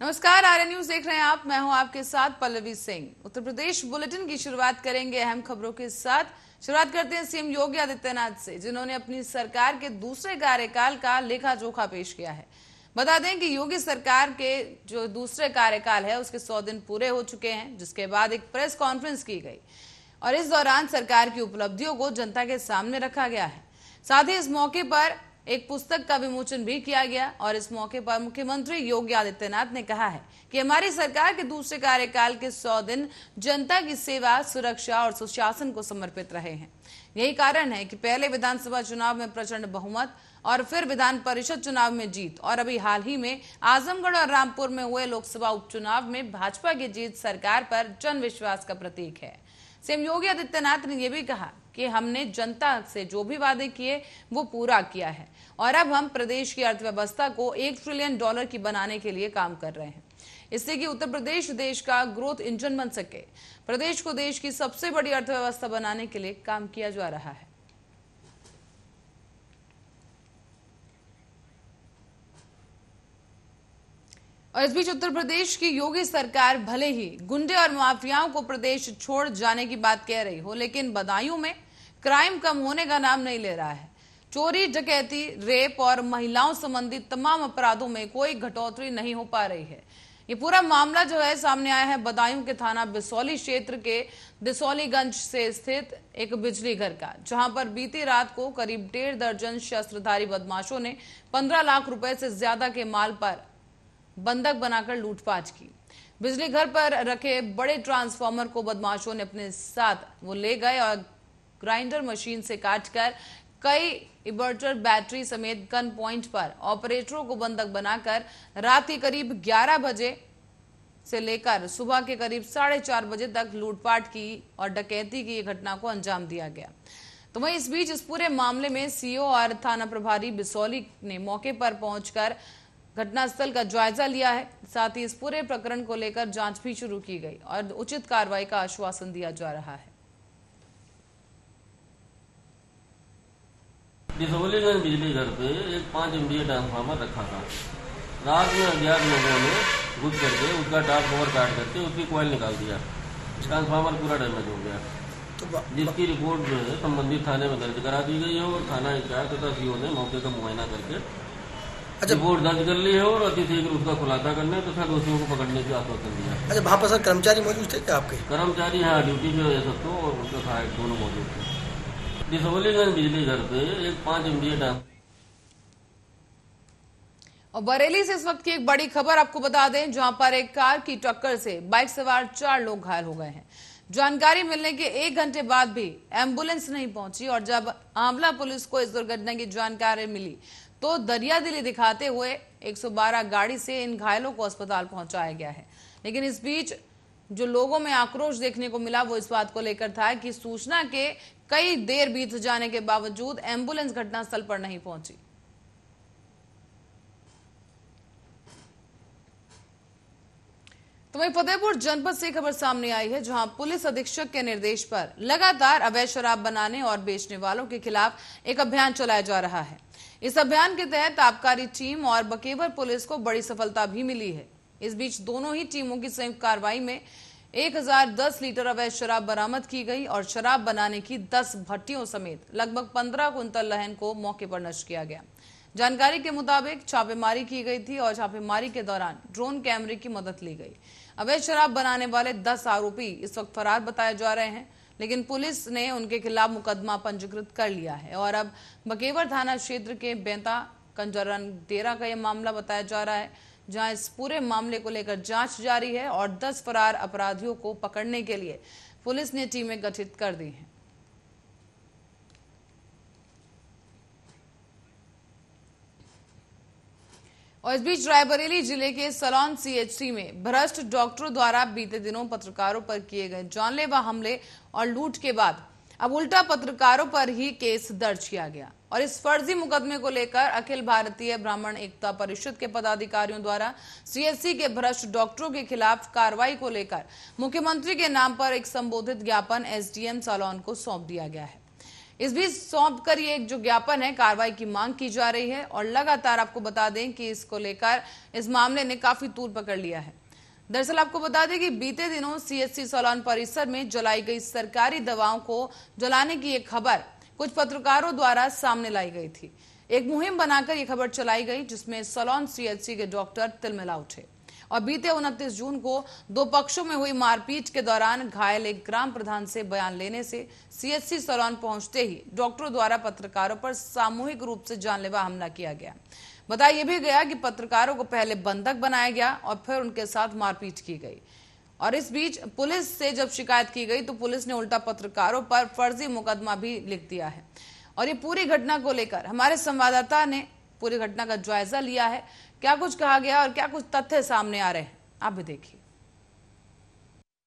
नमस्कार, आर्य न्यूज देख रहे हैं आप। मैं हूं आपके साथ पल्लवी सिंह। उत्तर प्रदेश बुलेटिन की शुरुआत करेंगे अहम खबरों के साथ। शुरुआत करते हैं सीएम योगी आदित्यनाथ से, जिन्होंने अपनी सरकार के दूसरे कार्यकाल का लेखा जोखा पेश किया है। बता दें कि योगी सरकार के जो दूसरे कार्यकाल है उसके 100 दिन पूरे हो चुके हैं, जिसके बाद एक प्रेस कॉन्फ्रेंस की गई और इस दौरान सरकार की उपलब्धियों को जनता के सामने रखा गया है। साथ ही इस मौके पर एक पुस्तक का विमोचन भी किया गया और इस मौके पर मुख्यमंत्री योगी आदित्यनाथ ने कहा है कि हमारी सरकार के दूसरे कार्यकाल के 100 दिन जनता की सेवा, सुरक्षा और सुशासन को समर्पित रहे हैं। यही कारण है कि पहले विधानसभा चुनाव में प्रचंड बहुमत और फिर विधान परिषद चुनाव में जीत और अभी हाल ही में आजमगढ़ और रामपुर में हुए लोकसभा उपचुनाव में भाजपा की जीत सरकार पर जन विश्वास का प्रतीक है। सीएम योगी आदित्यनाथ ने यह भी कहा कि हमने जनता से जो भी वादे किए वो पूरा किया है और अब हम प्रदेश की अर्थव्यवस्था को $1 ट्रिलियन की बनाने के लिए काम कर रहे हैं, इससे कि उत्तर प्रदेश देश का ग्रोथ इंजन बन सके। प्रदेश को देश की सबसे बड़ी अर्थव्यवस्था बनाने के लिए काम किया जा रहा है। और इस बीच उत्तर प्रदेश की योगी सरकार भले ही गुंडे और माफियाओं को प्रदेश छोड़ जाने की बात कह रही हो, लेकिन बदायूं में क्राइम कम होने का नाम नहीं ले रहा है। चोरी, डकैती, रेप और महिलाओं संबंधी तमाम अपराधों में कोई घटोतरी नहीं हो पा रही है। ये पूरा मामला जो है सामने आया है बदायूं के थाना बिसौली क्षेत्र के दिसौलीगंज से स्थित एक बिजली घर का, जहां पर बीती रात को करीब 1.5 दर्जन शस्त्रधारी बदमाशों ने 15 लाख रुपए से ज्यादा के माल पर बंधक बनाकर लूटपाट की। बिजली घर पर रखे बड़े ट्रांसफार्मर को बदमाशों ने अपने साथ वो ले गए और ग्राइंडर मशीन से काटकर कई इन्वर्टर बैटरी समेत गन पॉइंट पर ऑपरेटरों को बंधक बनाकर रात के करीब 11 बजे से लेकर सुबह के करीब 4:30 बजे तक लूटपाट की और डकैती की घटना को अंजाम दिया गया। तो वहीं इस बीच इस पूरे मामले में सीओ और थाना प्रभारी बिसौली ने मौके पर पहुंचकर घटनास्थल का जायजा लिया है। साथ ही इस पूरे प्रकरण को लेकर जांच भी शुरू की गई और उचित कार्रवाई का आश्वासन दिया जा रहा है। दिसौलीगंज बिजली घर पे एक 5 MVA ट्रांसफार्मर रखा था। रात में अज्ञात लोगों ने घुस करके उसका ट्रांसफार्मर काट करके उसकी कॉइल निकाल दिया। ट्रांसफार्मर पूरा डैमेज हो गया, जिसकी रिपोर्ट जो है संबंधित थाने में दर्ज करा दी गई है और थाना इंचार्ज तथा सीओ ने मौके का मुआयना करके रिपोर्ट दर्ज कर ली है और अतिशीघ्र उसका खुलासा करने तथा दोषियों को पकड़ने की आश्वासन दिया। अच्छा, वहाँ पर सर कर्मचारी मौजूद थे क्या आपके? कर्मचारी यहाँ ड्यूटी पे सब तो और उसका सहायक दोनों मौजूद थे। दिसौलीगंज बिजली घर पे एक 5 MVA और बरेली से इस वक्त की एक बड़ी खबर आपको बता दें, जहां पर एक कार की टक्कर से बाइक सवार 4 लोग घायल हो गए हैं। जानकारी मिलने के 1 घंटे बाद भी एम्बुलेंस नहीं पहुंची और जब आंवला पुलिस को इस दुर्घटना की जानकारी मिली तो दरियादिली दिखाते हुए 112 गाड़ी से इन घायलों को अस्पताल पहुंचाया गया है। लेकिन इस बीच जो लोगों में आक्रोश देखने को मिला वो इस बात को लेकर था कि सूचना के कई देर बीत जाने के बावजूद एम्बुलेंस घटनास्थल पर नहीं पहुंची। तो वहीं फतेहपुर जनपद से खबर सामने आई है, जहां पुलिस अधीक्षक के निर्देश पर लगातार अवैध शराब बनाने और बेचने वालों के खिलाफ एक अभियान चलाया जा रहा है। इस अभियान के तहत आबकारी टीम और बकेवर पुलिस को बड़ी सफलता भी मिली है। इस बीच दोनों ही टीमों की संयुक्त कार्रवाई में 1010 लीटर अवैध शराब बरामद की गई और शराब बनाने की 10 भट्टियों समेत लगभग 15 कुंतल लहन को मौके पर नष्ट किया गया। जानकारी के मुताबिक छापेमारी की गई थी और छापेमारी के दौरान ड्रोन कैमरे की मदद ली गई। अवैध शराब बनाने वाले 10 आरोपी इस वक्त फरार बताए जा रहे हैं, लेकिन पुलिस ने उनके खिलाफ मुकदमा पंजीकृत कर लिया है और अब बकेवर थाना क्षेत्र के बेंता कंजरन डेरा का यह मामला बताया जा रहा है, जहां इस पूरे मामले को लेकर जांच जारी है और 10 फरार अपराधियों को पकड़ने के लिए पुलिस ने टीमें गठित कर दी हैं। और इस बीच रायबरेली जिले के सलोन CHC में भ्रष्ट डॉक्टरों द्वारा बीते दिनों पत्रकारों पर किए गए जानलेवा हमले और लूट के बाद अब उल्टा पत्रकारों पर ही केस दर्ज किया गया और इस फर्जी मुकदमे को लेकर अखिल भारतीय ब्राह्मण एकता परिषद के पदाधिकारियों द्वारा CHC के भ्रष्ट डॉक्टरों के खिलाफ कार्रवाई को लेकर मुख्यमंत्री के नाम पर एक संबोधित ज्ञापन SDM सलोन को सौंप दिया गया है। इस बीच सौंप कर ये एक जो ज्ञापन है कार्रवाई की मांग की जा रही है और लगातार आपको बता दें कि इसको लेकर इस मामले ने काफी तूल पकड़ लिया है। दरअसल आपको बता दें कि बीते दिनों सीएचसी सोलन परिसर में जलाई गई सरकारी दवाओं को जलाने की एक खबर कुछ पत्रकारों द्वारा सामने लाई गई थी। एक मुहिम बनाकर यह खबर चलाई गई जिसमें सोलन सीएचसी के डॉक्टर तिलमिला उठे और बीते 29 जून को दो पक्षों में हुई मारपीट के दौरान घायल एक ग्राम प्रधान से बयान लेने से सीएचसी सोलन पहुंचते ही डॉक्टरों द्वारा पत्रकारों पर सामूहिक रूप से जानलेवा हमला किया गया। बताया भी गया कि पत्रकारों को पहले बंधक बनाया गया और फिर उनके साथ मारपीट की गई और इस बीच पुलिस से जब शिकायत की गई तो पुलिस ने उल्टा पत्रकारों पर फर्जी मुकदमा भी लिख दिया है। और ये पूरी घटना को लेकर हमारे संवाददाता ने पूरी घटना का जायजा लिया है, क्या कुछ कहा गया और क्या कुछ तथ्य सामने आ रहे हैं, आप भी देखिए।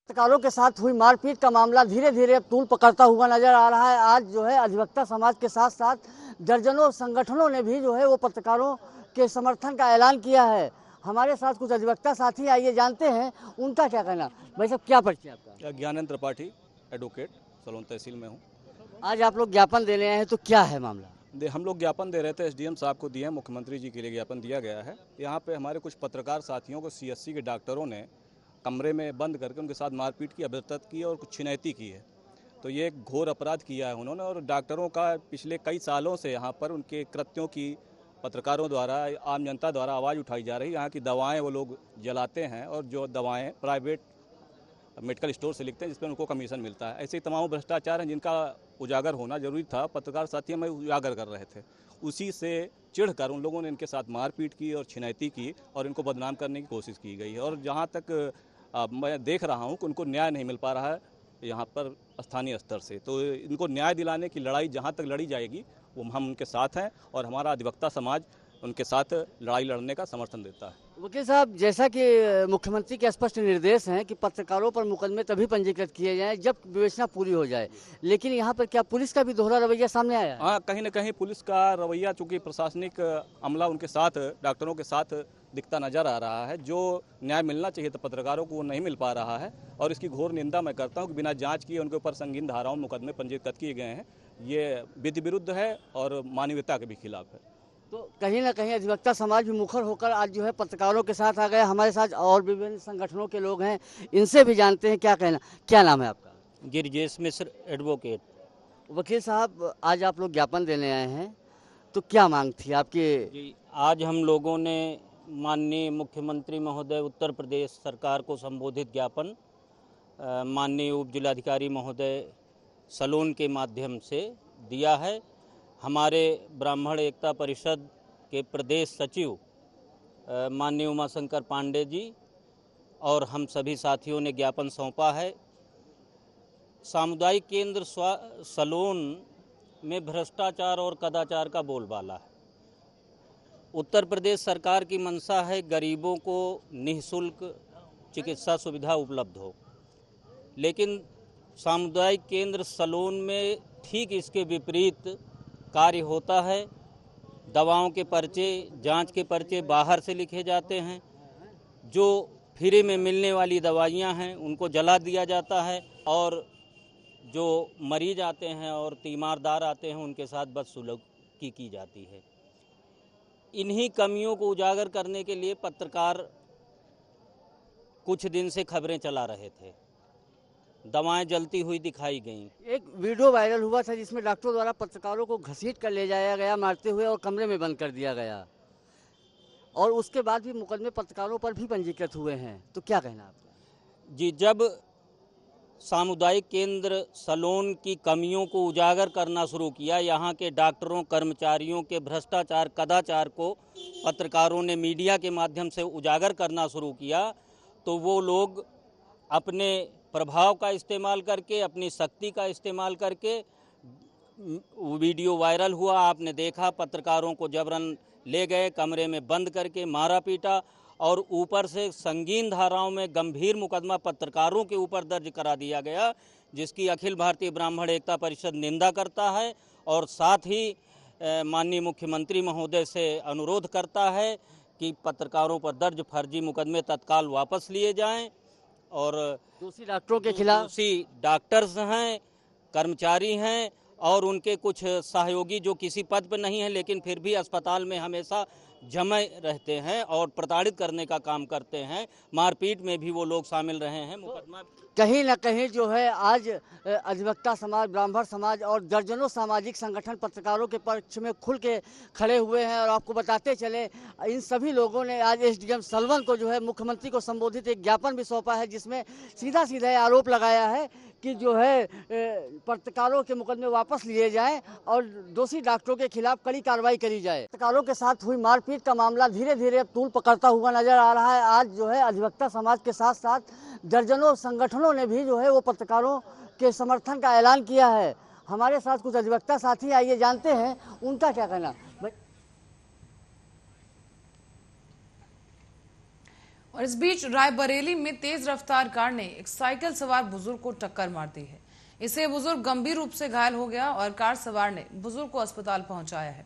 पत्रकारों के साथ हुई मारपीट का मामला धीरे धीरे तूल पकड़ता हुआ नजर आ रहा है। आज जो है अधिवक्ता समाज के साथ साथ दर्जनों संगठनों ने भी जो है वो पत्रकारों के समर्थन का ऐलान किया है। हमारे साथ कुछ अधिवक्ता साथी आइए जानते हैं उनका क्या कहना। भाई साहब क्या परिचय आपका? ज्ञानेंद्र त्रिपाठी, एडवोकेट, सोलन तहसील में हूँ। आज आप लोग ज्ञापन देने आए हैं तो क्या है मामला? हम लोग ज्ञापन दे रहे थे, एसडीएम साहब को दिए, मुख्यमंत्री जी के लिए ज्ञापन दिया गया है। यहाँ पे हमारे कुछ पत्रकार साथियों को सीएससी के डॉक्टरों ने कमरे में बंद करके उनके साथ मारपीट की, अभद्रता की और कुछ छिनैती की है। तो ये एक घोर अपराध किया है उन्होंने और डॉक्टरों का पिछले कई सालों से यहाँ पर उनके कृत्यों की पत्रकारों द्वारा, आम जनता द्वारा आवाज़ उठाई जा रही है। यहाँ की दवाएँ वो लोग जलाते हैं और जो दवाएँ प्राइवेट मेडिकल स्टोर से लिखते हैं जिस पर उनको कमीशन मिलता है। ऐसे तमाम भ्रष्टाचार हैं जिनका उजागर होना जरूरी था। पत्रकार साथी में उजागर कर रहे थे, उसी से चिढ़कर उन लोगों ने इनके साथ मारपीट की और छिनैती की और इनको बदनाम करने की कोशिश की गई है। और जहाँ तक मैं देख रहा हूँ कि उनको न्याय नहीं मिल पा रहा है यहाँ पर स्थानीय स्तर से, तो इनको न्याय दिलाने की लड़ाई जहाँ तक लड़ी जाएगी वो हम उनके साथ हैं और हमारा अधिवक्ता समाज उनके साथ लड़ाई लड़ने का समर्थन देता है। वकील साहब, जैसा कि मुख्यमंत्री के स्पष्ट निर्देश हैं कि पत्रकारों पर मुकदमे तभी पंजीकृत किए जाएं जब विवेचना पूरी हो जाए, लेकिन यहाँ पर क्या पुलिस का भी दोहरा रवैया सामने आया? हाँ, कहीं न कहीं पुलिस का रवैया, चूँकि प्रशासनिक अमला उनके साथ, डॉक्टरों के साथ दिखता नजर आ रहा है। जो न्याय मिलना चाहिए था पत्रकारों को वो नहीं मिल पा रहा है और इसकी घोर निंदा मैं करता हूँ कि बिना जाँच किए उनके ऊपर संगीन धाराओं मुकदमे पंजीकृत किए गए हैं। ये विधि विरुद्ध है और मानवीयता के भी खिलाफ है। तो कहीं ना कहीं अधिवक्ता समाज भी मुखर होकर आज जो है पत्रकारों के साथ आ गए। हमारे साथ और विभिन्न संगठनों के लोग हैं, इनसे भी जानते हैं क्या कहना। क्या नाम है आपका? गिरिजेश मिश्र, एडवोकेट। वकील साहब, आज आप लोग ज्ञापन देने आए हैं तो क्या मांग थी आपकी? जी, आज हम लोगों ने माननीय मुख्यमंत्री महोदय उत्तर प्रदेश सरकार को संबोधित ज्ञापन माननीय उप जिलाधिकारी महोदय सलोन के माध्यम से दिया है। हमारे ब्राह्मण एकता परिषद के प्रदेश सचिव माननीय उमाशंकर पांडे जी और हम सभी साथियों ने ज्ञापन सौंपा है। सामुदायिक केंद्र सलोन में भ्रष्टाचार और कदाचार का बोलबाला है। उत्तर प्रदेश सरकार की मंशा है गरीबों को निःशुल्क चिकित्सा सुविधा उपलब्ध हो, लेकिन सामुदायिक केंद्र सलोन में ठीक इसके विपरीत कार्य होता है। दवाओं के पर्चे, जांच के पर्चे बाहर से लिखे जाते हैं। जो फ्री में मिलने वाली दवाइयां हैं उनको जला दिया जाता है और जो मरीज आते हैं और तीमारदार आते हैं उनके साथ बदसलूकी की जाती है। इन्हीं कमियों को उजागर करने के लिए पत्रकार कुछ दिन से खबरें चला रहे थे। दवाएं जलती हुई दिखाई गईं। एक वीडियो वायरल हुआ था जिसमें डॉक्टरों द्वारा पत्रकारों को घसीट कर ले जाया गया मारते हुए और कमरे में बंद कर दिया गया और उसके बाद भी मुकदमे पत्रकारों पर भी पंजीकृत हुए हैं, तो क्या कहना आपका? जी, जब सामुदायिक केंद्र सलोन की कमियों को उजागर करना शुरू किया, यहाँ के डॉक्टरों, कर्मचारियों के भ्रष्टाचार, कदाचार को पत्रकारों ने मीडिया के माध्यम से उजागर करना शुरू किया, तो वो लोग अपने प्रभाव का इस्तेमाल करके, अपनी शक्ति का इस्तेमाल करके, वीडियो वायरल हुआ, आपने देखा, पत्रकारों को जबरन ले गए, कमरे में बंद करके मारा पीटा और ऊपर से संगीन धाराओं में गंभीर मुकदमा पत्रकारों के ऊपर दर्ज करा दिया गया, जिसकी अखिल भारतीय ब्राह्मण एकता परिषद निंदा करता है और साथ ही माननीय मुख्यमंत्री महोदय से अनुरोध करता है कि पत्रकारों पर दर्ज फर्जी मुकदमे तत्काल वापस लिए जाएं और दोषी डॉक्टरों के खिलाफ, दोषी डॉक्टर्स हैं, कर्मचारी हैं और उनके कुछ सहयोगी जो किसी पद पर नहीं है लेकिन फिर भी अस्पताल में हमेशा जमे रहते हैं और प्रताड़ित करने का काम करते हैं। मारपीट में भी वो लोग शामिल रहे हैं। मुकदमा कहीं न कहीं जो है आज अधिवक्ता समाज, ब्राह्मण समाज और दर्जनों सामाजिक संगठन पत्रकारों के पक्ष में खुल के खड़े हुए हैं। और आपको बताते चले, इन सभी लोगों ने आज एसडीएम सलवन को जो है मुख्यमंत्री को संबोधित एक ज्ञापन भी सौंपा है, जिसमें सीधा सीधा आरोप लगाया है कि जो है पत्रकारों के मुकदमे वापस लिए जाएं और दोषी डॉक्टरों के खिलाफ कड़ी कार्रवाई करी जाए। पत्रकारों के साथ हुई मारपीट का मामला धीरे धीरे अब तूल पकड़ता हुआ नजर आ रहा है। आज जो है अधिवक्ता समाज के साथ साथ दर्जनों संगठनों ने भी जो है वो पत्रकारों के समर्थन का ऐलान किया है। हमारे साथ कुछ अधिवक्ता साथी, आइए जानते हैं उनका क्या कहना। और इस बीच रायबरेली में तेज रफ्तार कार ने एक साइकिल सवार बुजुर्ग को टक्कर मार दी है। इससे बुजुर्ग गंभीर रूप से घायल हो गया और कार सवार ने बुजुर्ग को अस्पताल पहुंचाया है।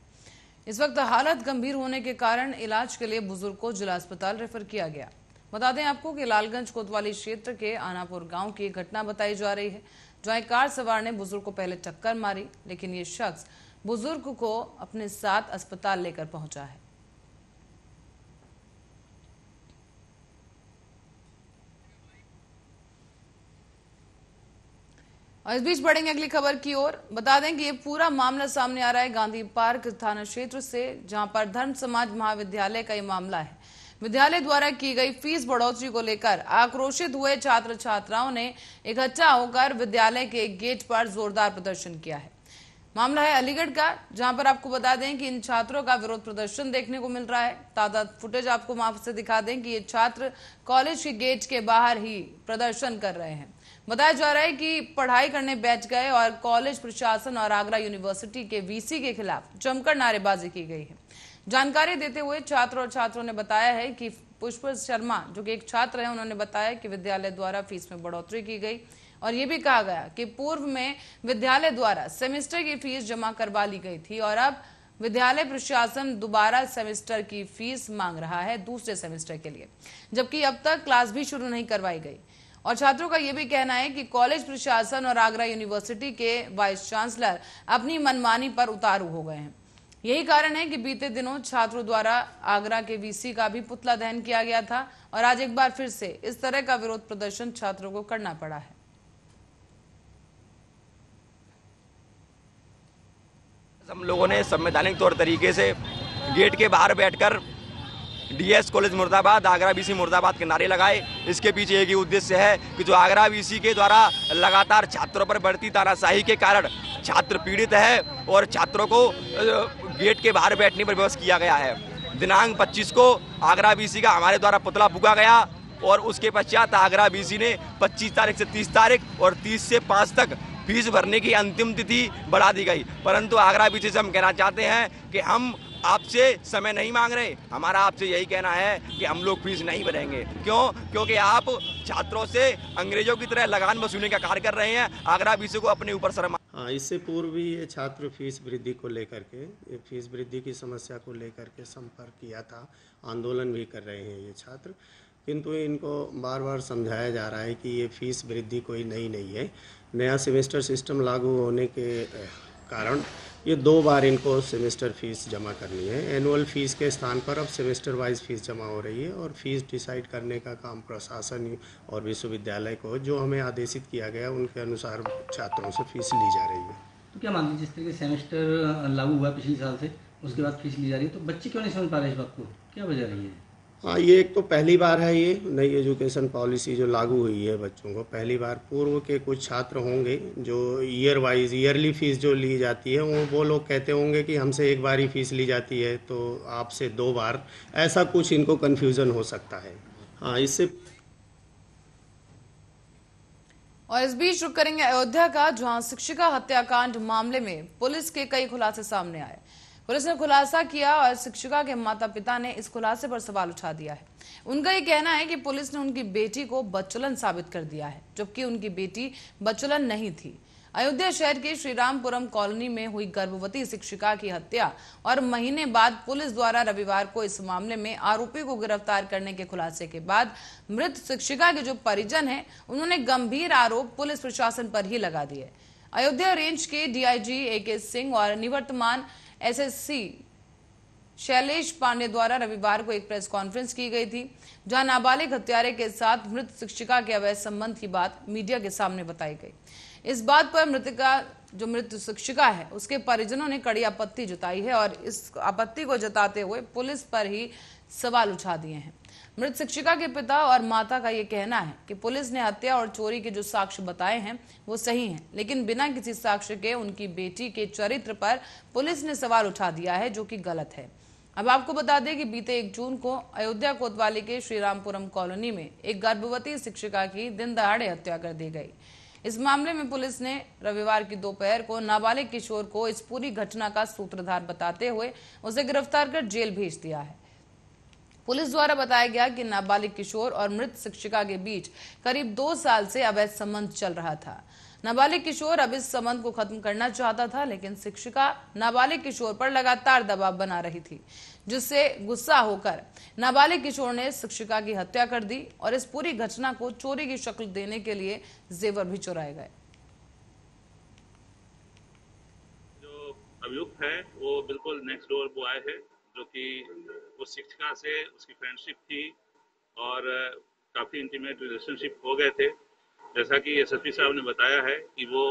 इस वक्त हालत गंभीर होने के कारण इलाज के लिए बुजुर्ग को जिला अस्पताल रेफर किया गया। बता दें आपको कि लालगंज कोतवाली क्षेत्र के आनापुर गांव की घटना बताई जा रही है, जहां एक कार सवार ने बुजुर्ग को पहले टक्कर मारी, लेकिन ये शख्स बुजुर्ग को अपने साथ अस्पताल लेकर पहुंचा है। और इस बीच बढ़ेंगे अगली खबर की ओर। बता दें कि ये पूरा मामला सामने आ रहा है गांधी पार्क थाना क्षेत्र से, जहां पर धर्म समाज महाविद्यालय का ये मामला है। विद्यालय द्वारा की गई फीस बढ़ोतरी को लेकर आक्रोशित हुए छात्र छात्राओं ने इकट्ठा होकर विद्यालय के गेट पर जोरदार प्रदर्शन किया है। मामला है अलीगढ़ का, जहां पर आपको बता दें कि इन छात्रों का विरोध प्रदर्शन देखने को मिल रहा है। ताजा फुटेज आपको वहां से दिखा दें कि ये छात्र कॉलेज के गेट के बाहर ही प्रदर्शन कर रहे हैं। बताया जा रहा है कि पढ़ाई करने बैठ गए और कॉलेज प्रशासन और आगरा यूनिवर्सिटी के वीसी के खिलाफ जमकर नारेबाजी की गई है। जानकारी देते हुए छात्र और छात्रों ने बताया है कि पुष्प शर्मा, जो कि एक छात्र है, उन्होंने बताया कि विद्यालय द्वारा फीस में बढ़ोतरी की गई और ये भी कहा गया कि पूर्व में विद्यालय द्वारा सेमेस्टर की फीस जमा करवा ली गई थी और अब विद्यालय प्रशासन दोबारा सेमेस्टर की फीस मांग रहा है दूसरे सेमेस्टर के लिए, जबकि अब तक क्लास भी शुरू नहीं करवाई गई। और छात्रों का यह भी कहना है कि कॉलेज प्रशासन और आगरा यूनिवर्सिटी के वाइस चांसलर अपनी मनमानी पर उतारू हो गए हैं। यही कारण है कि बीते दिनों छात्रों द्वारा आगरा के वीसी का भी पुतला दहन किया गया था और आज एक बार फिर से इस तरह का विरोध प्रदर्शन छात्रों को करना पड़ा है। हम लोगों ने संवैधानिक तौर तरीके से गेट के बाहर बैठकर डीएस कॉलेज मुर्दाबाद, आगरा वीसी मुर्दाबाद के नारे लगाए। इसके पीछे एक ही उद्देश्य है कि जो आगरा वीसी के द्वारा लगातार छात्रों पर बढ़ती तानाशाही के कारण छात्र पीड़ित है और छात्रों को गेट के बाहर बैठने पर विवश किया गया है। दिनांक 25 को आगरा वीसी का हमारे द्वारा पुतला फूंका गया और उसके पश्चात आगरा वीसी ने 25 तारीख से 30 तारीख और 30 से 5 तक फीस भरने की अंतिम तिथि बढ़ा दी गई। परंतु आगरा वीसी से हम कहना चाहते हैं कि हम आपसे समय नहीं मांग रहे, हमारा आपसे यही कहना है कि हम लोग फीस नहीं भरेंगे। क्यों? क्योंकि आप छात्रों से अंग्रेजों की तरह लगान वसूलने का कार्य कर रहे हैं। आगरा वीसी को अपने ऊपर शर्म। हाँ, इससे पूर्व भी ये छात्र फीस वृद्धि को लेकर के, फीस वृद्धि की समस्या को लेकर के संपर्क किया था, आंदोलन भी कर रहे हैं ये छात्र, किंतु इनको बार बार समझाया जा रहा है कि ये फीस वृद्धि कोई नई नहीं है। नया सेमेस्टर सिस्टम लागू होने के कारण ये 2 बार इनको सेमेस्टर फीस जमा करनी है। एनुअल फीस के स्थान पर अब सेमेस्टर वाइज फीस जमा हो रही है और फीस डिसाइड करने का काम प्रशासन और विश्वविद्यालय को, जो हमें आदेशित किया गया उनके अनुसार छात्रों से फीस ली जा रही है। तो क्या मानते हैं, जिस तरीके सेमेस्टर लागू हुआ पिछले साल से, उसके बाद फीस ली जा रही है, तो बच्चे क्यों नहीं समझ पा रहे इस बात को, क्या वजह रही है? हाँ, ये एक तो पहली बार है ये नई एजुकेशन पॉलिसी जो लागू हुई है बच्चों को पहली बार। पूर्व के कुछ छात्र होंगे जो ईयर वाइज ईयरली फीस जो ली जाती है वो लोग कहते होंगे कि हमसे एक बार ही फीस ली जाती है तो आपसे 2 बार, ऐसा कुछ इनको कन्फ्यूज़न हो सकता है। हाँ, इससे। और इस बीच रुक करेंगे अयोध्या का, जहां शिक्षिका हत्याकांड मामले में पुलिस के कई खुलासे सामने आए। पुलिस ने खुलासा किया और शिक्षिका के माता पिता ने इस खुलासे पर सवाल उठा दिया है। उनका ये कहना है कि पुलिस ने उनकी बेटी को बच्चलन साबित कर दिया है, जबकि उनकी बेटी बच्चलन नहीं थी। अयोध्या शहर के श्रीरामपुरम कॉलोनी में हुई गर्भवती शिक्षिका की हत्या और महीने बाद पुलिस द्वारा रविवार को इस मामले में आरोपी को गिरफ्तार करने के खुलासे के बाद मृत शिक्षिका के जो परिजन हैं, उन्होंने गंभीर आरोप पुलिस प्रशासन पर ही लगा दिए। अयोध्या रेंज के डीआईजी AK सिंह और निवर्तमान SSC शैलेश पांडे द्वारा रविवार को एक प्रेस कॉन्फ्रेंस की गई थी, जहां नाबालिग हत्यारे के साथ मृत शिक्षिका के अवैध संबंध की बात मीडिया के सामने बताई गई। इस बात पर मृत शिक्षिका है उसके परिजनों ने कड़ी आपत्ति जताई है और इस आपत्ति को जताते हुए पुलिस पर ही सवाल उठा दिए हैं। मृत शिक्षिका के पिता और माता का ये कहना है कि पुलिस ने हत्या और चोरी के जो साक्ष्य बताए हैं वो सही हैं, लेकिन बिना किसी साक्ष्य के उनकी बेटी के चरित्र पर पुलिस ने सवाल उठा दिया है, जो कि गलत है। अब आपको बता दें कि बीते 1 जून को अयोध्या कोतवाली के श्रीरामपुरम कॉलोनी में एक गर्भवती शिक्षिका की दिन दहाड़े हत्या कर दी गई। इस मामले में पुलिस ने रविवार की दोपहर को नाबालिग किशोर को इस पूरी घटना का सूत्रधार बताते हुए उसे गिरफ्तार कर जेल भेज दिया है। पुलिस द्वारा बताया गया कि नाबालिग किशोर और मृत शिक्षिका के बीच करीब 2 साल से अवैध संबंध चल रहा था। नाबालिग किशोर अब इस संबंध को खत्म करना चाहता था, लेकिन शिक्षिका नाबालिग किशोर पर लगातार दबाव बना रही थी, जिससे गुस्सा होकर नाबालिग किशोर ने शिक्षिका की हत्या कर दी और इस पूरी घटना को चोरी की शक्ल देने के लिए जेवर भी चुराए गए। जो अभियुक्त है वो बिल्कुल नेक्स्ट डोर बॉय है, जो कि उस शिक्षिका से उसकी फ्रेंडशिप थी और काफी इंटीमेट रिलेशनशिप हो गए थे। जैसा कि SSP साहब ने बताया है कि वो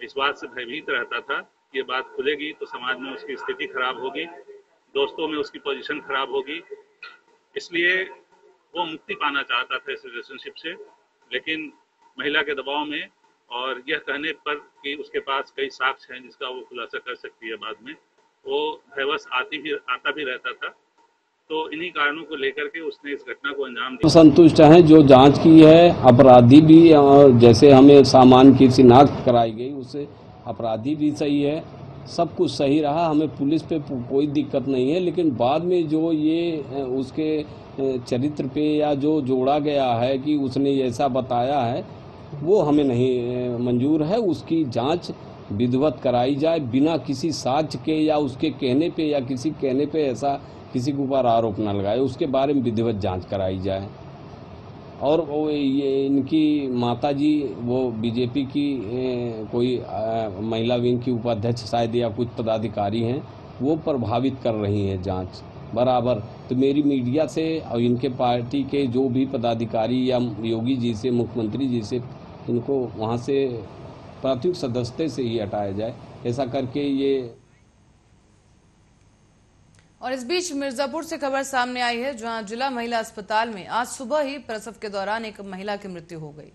इस बात से भयभीत रहता था कि ये बात खुलेगी तो समाज में उसकी स्थिति खराब होगी, दोस्तों में उसकी पोजीशन खराब होगी, इसलिए वो मुक्ति पाना चाहता था इस रिलेशनशिप से। लेकिन महिला के दबाव में और यह कहने पर कि उसके पास कई साक्ष्य हैं जिसका वो खुलासा कर सकती है बाद में, वो भयवश आता भी रहता था। तो इन्हीं कारणों को लेकर के उसने इस घटना को अंजाम दिया। संतुष्ट हैं जो जांच की है, अपराधी भी और जैसे हमें सामान की शिनाख्त कराई गई उससे अपराधी भी सही है, सब कुछ सही रहा, हमें पुलिस पे कोई दिक्कत नहीं है। लेकिन बाद में जो ये उसके चरित्र पे या जो जोड़ा गया है कि उसने ऐसा बताया है, वो हमें नहीं मंजूर है। उसकी जांच विधिवत कराई जाए बिना किसी साक्ष्य के या उसके कहने पे या किसी कहने पे ऐसा किसी के ऊपर आरोप न लगाए, उसके बारे में विधिवत जांच कराई जाए। और वो ये इनकी माताजी वो बीजेपी की कोई महिला विंग की उपाध्यक्ष शायद या कुछ पदाधिकारी हैं, वो प्रभावित कर रही हैं जांच बराबर। तो मेरी मीडिया से और इनके पार्टी के जो भी पदाधिकारी या योगी जी से, मुख्यमंत्री जी से, इनको वहाँ से प्राथमिक सदस्यता से ही हटाया जाए, ऐसा करके ये। और इस बीच मिर्जापुर से खबर सामने आई है, जहां जिला महिला अस्पताल में आज सुबह ही प्रसव के दौरान एक महिला की मृत्यु हो गई।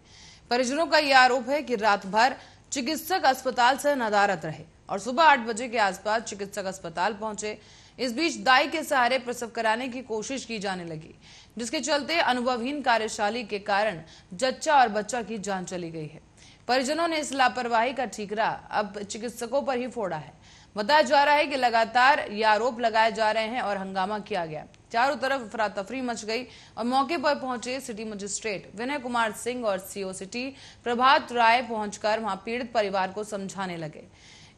परिजनों का यह आरोप है कि रात भर चिकित्सक अस्पताल से नदारद रहे और सुबह 8 बजे के आसपास चिकित्सक अस्पताल पहुंचे। इस बीच दाई के सहारे प्रसव कराने की कोशिश की जाने लगी, जिसके चलते अनुभवहीन कार्यशाली के कारण जच्चा और बच्चा की जान चली गई है। परिजनों ने इस लापरवाही का ठीकरा अब चिकित्सकों पर ही फोड़ा है। बताया जा रहा है कि लगातार ये आरोप लगाए जा रहे हैं और हंगामा किया गया। चारों तरफ अफरा तफरी मच गई और मौके पर पहुंचे सिटी मजिस्ट्रेट विनय कुमार सिंह और CO सिटी प्रभात राय पहुंचकर वहां पीड़ित परिवार को समझाने लगे।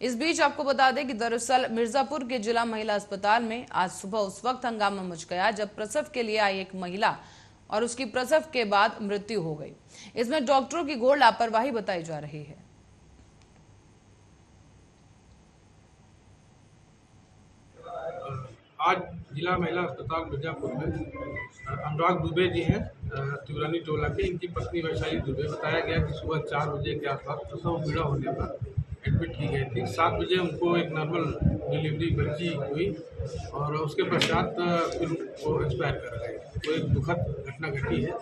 इस बीच आपको बता दें कि दरअसल मिर्जापुर के जिला महिला अस्पताल में आज सुबह उस वक्त हंगामा मच गया जब प्रसव के लिए आई एक महिला और उसकी प्रसव के बाद मृत्यु हो गई। इसमें डॉक्टरों की घोर लापरवाही बताई जा रही है। आज जिला महिला अस्पताल मिर्जापुर में अनुराग दुबे जी हैं, तिवरानी टोला के, इनकी पत्नी वैशाली दुबे। बताया गया कि सुबह 4 बजे के आसपास प्रसव पीड़ा होने पर एडमिट की गई थी। 7 बजे उनको एक नॉर्मल डिलीवरी बच्ची हुई और उसके पश्चात फिर वो एक्सपायर कर गए। तो एक दुखद घटना घटी है,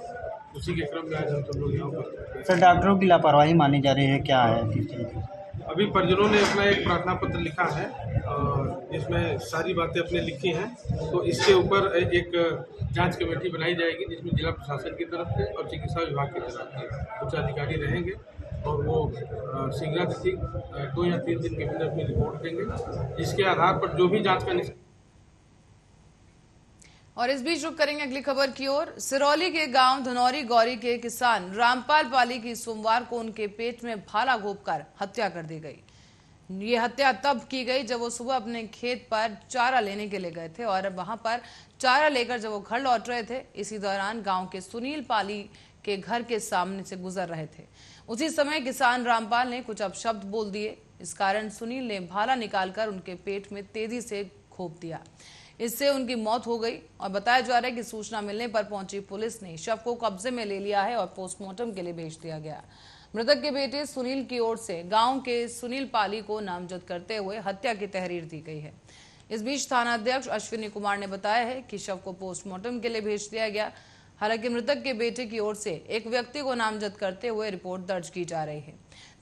उसी के क्रम में आज हम सब लोग यहाँ पर। सर, डॉक्टरों की लापरवाही मानी जा रही है, क्या है किस चीज़? अभी परिजनों ने अपना एक प्रार्थना पत्र लिखा है और जिसमें सारी बातें अपने लिखी हैं। तो इसके ऊपर एक जांच कमेटी बनाई जाएगी जिसमें जिला प्रशासन की तरफ से और चिकित्सा विभाग की तरफ से उच्च अधिकारी रहेंगे और वो शीघ्रगति 2 या 3 दिन के अंदर अपनी रिपोर्ट देंगे, जिसके आधार पर जो भी जांच का। और इस बीच रुक करेंगे अगली खबर की ओर। सिरौली के गांव धनौरी गौरी के किसान रामपाल पाली की सोमवार को उनके पेट में भाला घोंपकर हत्या कर दी गई। ये हत्या तब की गई जब वो सुबह अपने खेत पर चारा लेने के लिए गए थे और वहां पर चारा लेकर जब वो घर लौट रहे थे, इसी दौरान गांव के सुनील पाली के घर के सामने से गुजर रहे थे। उसी समय किसान रामपाल ने कुछ अपशब्द बोल दिए। इस कारण सुनील ने भाला निकालकर उनके पेट में तेजी से घोंप दिया। इससे उनकी मौत हो गई और बताया जा रहा है कि सूचना मिलने पर पहुंची पुलिस ने शव को कब्जे में ले लिया है और पोस्टमार्टम के लिए भेज दिया गया। मृतक के बेटे सुनील की ओर से गांव के सुनील पाली को नामजद करते हुए हत्या की तहरीर दी गई है। इस बीच थाना अध्यक्ष अश्विनी कुमार ने बताया है कि शव को पोस्टमार्टम के लिए भेज दिया गया। हालांकि मृतक के बेटे की ओर से एक व्यक्ति को नामजद करते हुए रिपोर्ट दर्ज की जा रही है।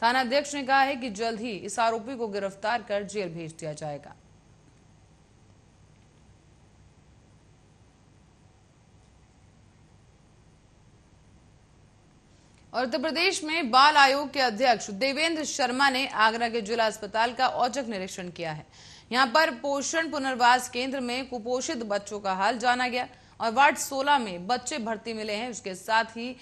थाना अध्यक्ष ने कहा है कि जल्द ही इस आरोपी को गिरफ्तार कर जेल भेज दिया जाएगा। और उत्तर प्रदेश में बाल आयोग के अध्यक्ष देवेंद्र शर्मा ने आगरा के जिला अस्पताल का औचक निरीक्षण किया है। यहां पर पोषण पुनर्वास केंद्र में कुपोषित बच्चों का हाल जाना गया और वार्ड 16 में बच्चे भर्ती मिले हैं। उसके साथ ही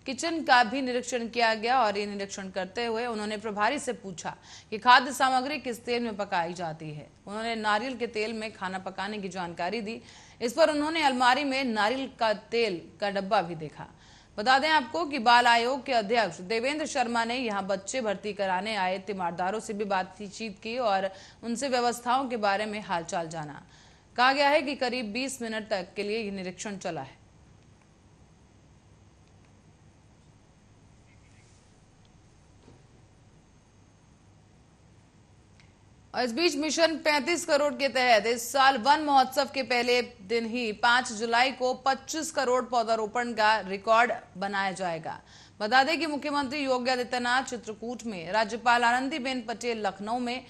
किचन का भी निरीक्षण किया गया और ये निरीक्षण करते हुए उन्होंने प्रभारी से पूछा कि खाद्य सामग्री किस तेल में पकाई जाती है। उन्होंने नारियल के तेल में खाना पकाने की जानकारी दी। इस पर उन्होंने अलमारी में नारियल का तेल का डब्बा भी देखा। बता दें आपको कि बाल आयोग के अध्यक्ष देवेंद्र शर्मा ने यहां बच्चे भर्ती कराने आए तीमारदारों से भी बातचीत की और उनसे व्यवस्थाओं के बारे में हालचाल जाना। कहा गया है कि करीब 20 मिनट तक के लिए यह निरीक्षण चला है। और इस बीच मिशन 35 करोड़ के तहत इस साल वन महोत्सव के पहले दिन ही 5 जुलाई को 25 करोड़ पौधारोपण का रिकॉर्ड बनाया जाएगा। बता दें कि मुख्यमंत्री योगी आदित्यनाथ चित्रकूट में, राज्यपाल आनंदीबेन पटेल लखनऊ में,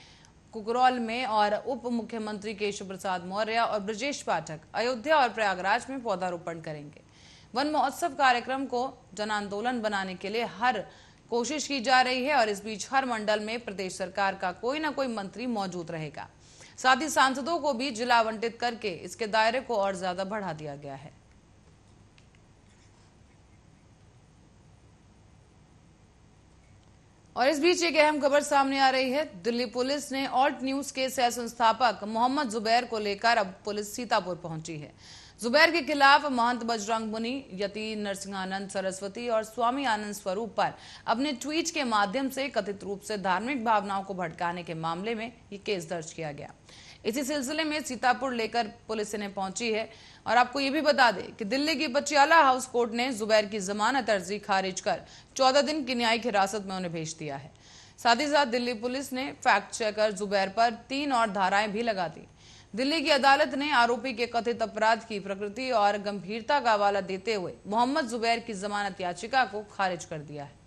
कुकरौल में और उप मुख्यमंत्री केशव प्रसाद मौर्य और ब्रजेश पाठक अयोध्या और प्रयागराज में पौधारोपण करेंगे। वन महोत्सव कार्यक्रम को जन आंदोलन बनाने के लिए हर कोशिश की जा रही है और इस बीच हर मंडल में प्रदेश सरकार का कोई ना कोई मंत्री मौजूद रहेगा। साथ ही सांसदों को भी जिला आवंटित करके इसके दायरे को और ज्यादा बढ़ा दिया गया है। और इस बीच एक अहम खबर सामने आ रही है। दिल्ली पुलिस ने ऑल्ट न्यूज के सह संस्थापक मोहम्मद जुबैर को लेकर अब पुलिस सीतापुर पहुंची है। जुबैर के खिलाफ महंत बजरंग मुनि, यति नरसिंहानंद सरस्वती और स्वामी आनंद स्वरूप पर अपने ट्वीट के माध्यम से कथित रूप से धार्मिक भावनाओं को भड़काने के मामले में ये केस दर्ज किया गया। इसी सिलसिले में सीतापुर लेकर पुलिस इन्हें पहुंची है। और आपको ये भी बता दें कि दिल्ली की पटियाला हाउस कोर्ट ने जुबैर की जमानत अर्जी खारिज कर 14 दिन की न्यायिक हिरासत में उन्हें भेज दिया है। साथ ही साथ दिल्ली पुलिस ने फैक्ट चेकर जुबैर पर 3 और धाराएं भी लगा दी। दिल्ली की अदालत ने आरोपी के कथित अपराध की प्रकृति और गंभीरता का हवाला देते हुए मोहम्मद जुबैर की जमानत याचिका को खारिज कर दिया है।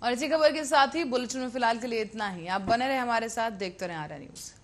और इसी खबर के साथ ही बुलेटिन में फिलहाल के लिए इतना ही। आप बने रहे हमारे साथ, देखते रहें आर्या न्यूज।